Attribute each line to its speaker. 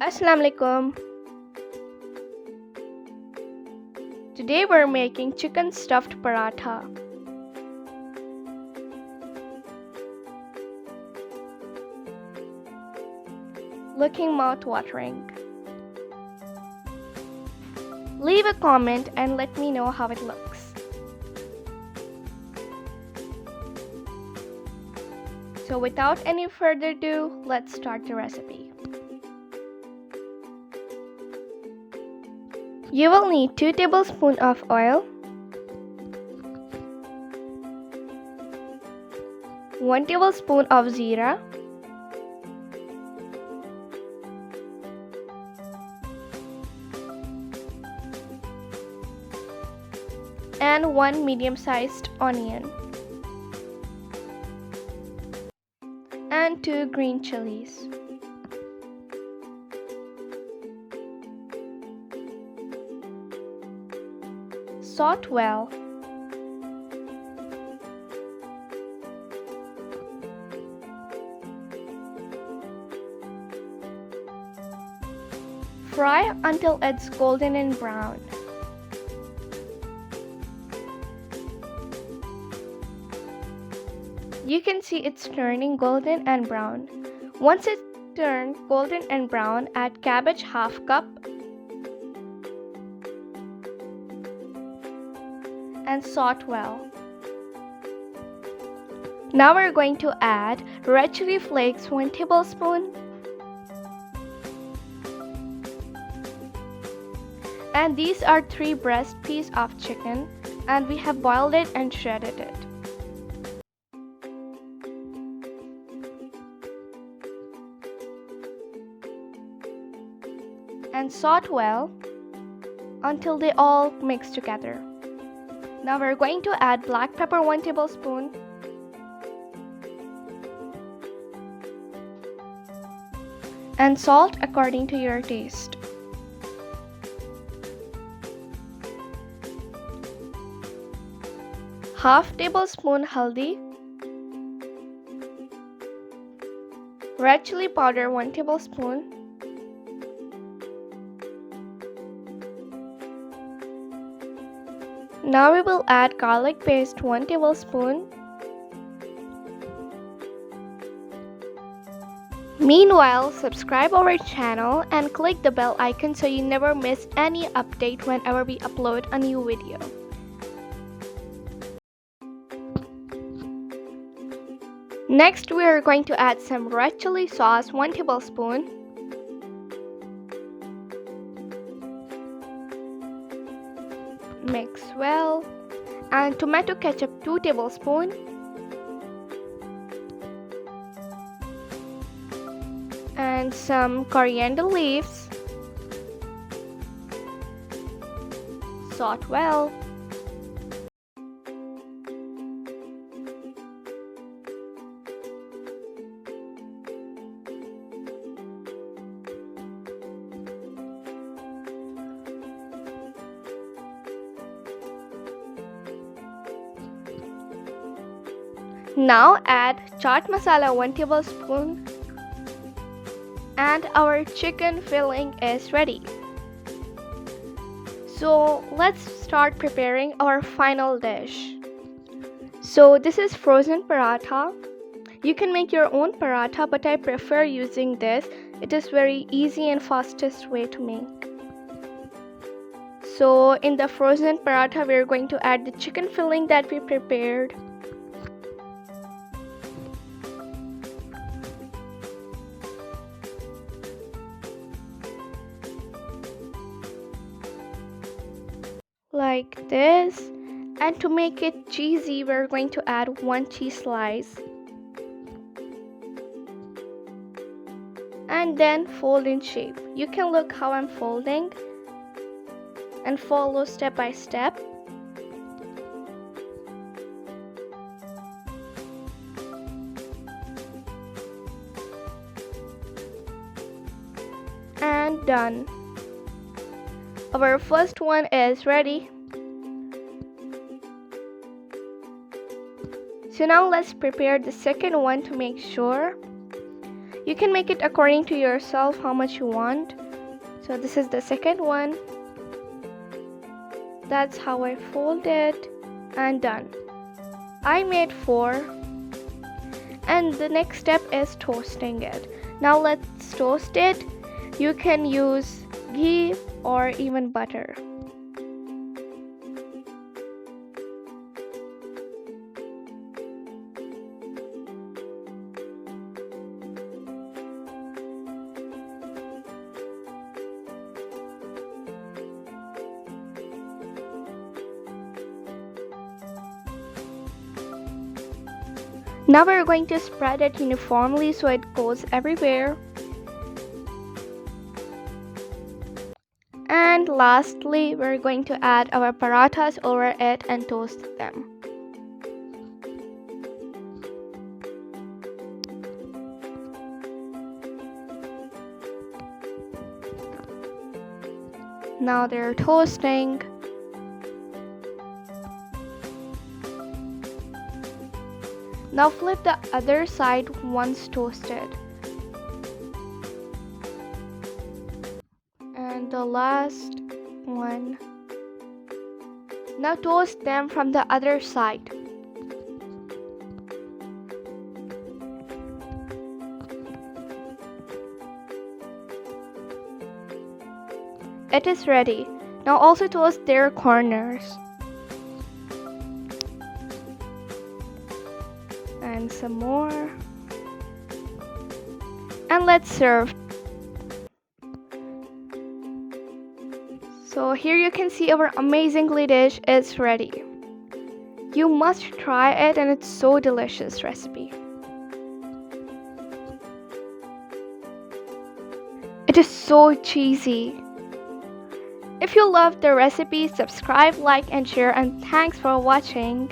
Speaker 1: Assalamu alaikum. Today we're making chicken stuffed paratha. Looking mouth-watering. Leave a comment and let me know how it looks. So without any further ado, let's start the recipe. You will need 2 tablespoons of oil, 1 tablespoon of zeera, and 1 medium-sized onion, and 2 green chilies. Saute well. Fry until it's golden and brown. You can see it's turning golden and brown. Once it turns golden and brown, add cabbage half cup and saute well. Now we're going to add red chilli flakes 1 tablespoon and these are 3 breast pieces of chicken and we have boiled it and shredded it. And saute well until they all mix together. Now we're going to add black pepper 1 tablespoon and salt according to your taste. Half tablespoon haldi, red chili powder 1 tablespoon, now we will add garlic paste 1 tablespoon. Meanwhile, subscribe our channel and click the bell icon so you never miss any update whenever we upload a new video. Next, we are going to add some red chili sauce 1 tablespoon. Mix well, and tomato ketchup 2 tablespoons, and some coriander leaves. Saute well. Now add chaat masala 1 tablespoon and our chicken filling is ready. So let's start preparing our final dish. So this is frozen paratha. You can make your own paratha, but I prefer using this. It is very easy and fastest way to make. So in the frozen paratha, we are going to add the chicken filling that we prepared. Like this, and to make it cheesy we're going to add 1 cheese slice and then fold in shape. You can look how I'm folding and follow step by step. And done. Our first one is ready. So now let's prepare the second one to make sure. You can make it according to yourself how much you want. So this is the second one. That's how I fold it and done. I made 4, and the next step is toasting it. Now let's toast it. You can use ghee or even butter. Now we're going to spread it uniformly so it goes everywhere. And lastly, we're going to add our parathas over it and toast them. Now they're toasting. Now flip the other side once toasted. And the last one. Now toast them from the other side. It is ready. Now also toast their corners. And some more. And let's serve. So here you can see our amazingly dish is ready. You must try it, and it's so delicious recipe. It is so cheesy. If you loved the recipe, subscribe, like, and share, and thanks for watching.